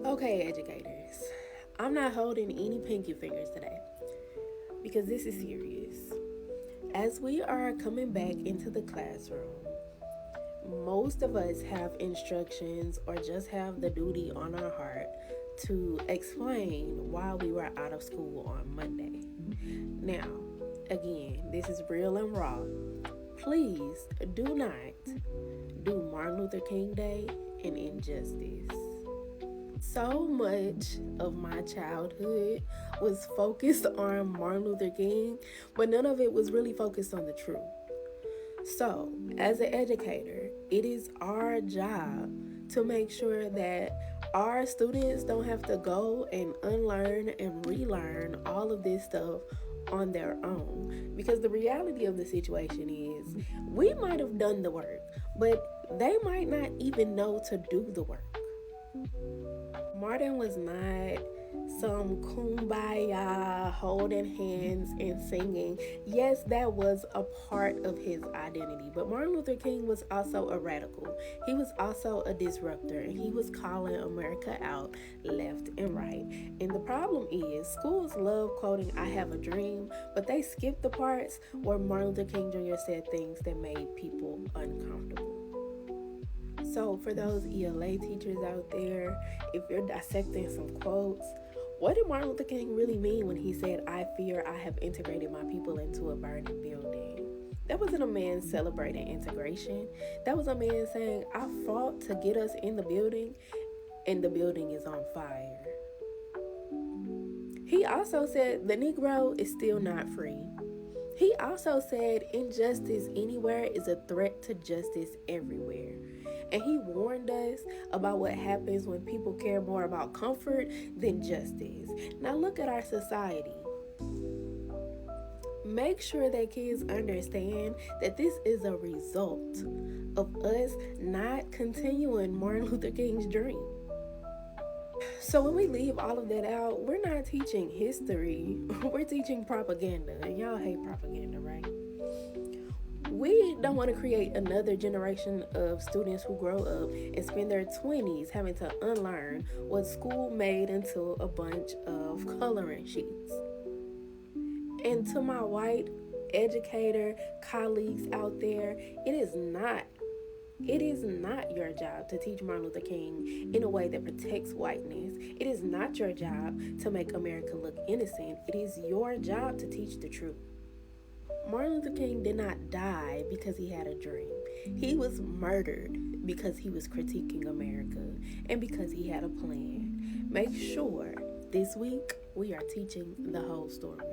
Okay, educators, I'm not holding any pinky fingers today because this is serious. As we are coming back into the classroom, most of us have instructions or just have the duty on our heart to explain why we were out of school on Monday. Now, again, this is real and raw. Please do not do Martin Luther King Day an injustice. So much of my childhood was focused on Martin Luther King, but none of it was really focused on the truth. So, as an educator, it is our job to make sure that our students don't have to go and unlearn and relearn all of this stuff on their own. Because the reality of the situation is, we might have done the work, but they might not even know to do the work. Martin was not some kumbaya holding hands and singing. Yes, that was a part of his identity, but Martin Luther King was also a radical. He was also a disruptor, and he was calling America out left and right. And the problem is, schools love quoting "I have a dream," but they skip the parts where Martin Luther King Jr. said things that made people uncomfortable. So for those ELA teachers out there, if you're dissecting some quotes, what did Martin Luther King really mean when he said, "I fear I have integrated my people into a burning building"? That wasn't a man celebrating integration. That was a man saying, "I fought to get us in the building, and the building is on fire." He also said the Negro is still not free. He also said injustice anywhere is a threat to justice everywhere. And he warned us about what happens when people care more about comfort than justice. Now look at our society. Make sure that kids understand that this is a result of us not continuing Martin Luther King's dream. So when we leave all of that out, we're not teaching history, we're teaching propaganda. And y'all hate propaganda, right? We don't want to create another generation of students who grow up and spend their 20s having to unlearn what school made into a bunch of coloring sheets. And to my white educator colleagues out there, it is not your job to teach Martin Luther King in a way that protects whiteness. It is not your job to make America look innocent. It is your job to teach the truth. Martin Luther King did not die because he had a dream. He was murdered because he was critiquing America and because he had a plan. Make sure this week we are teaching the whole story.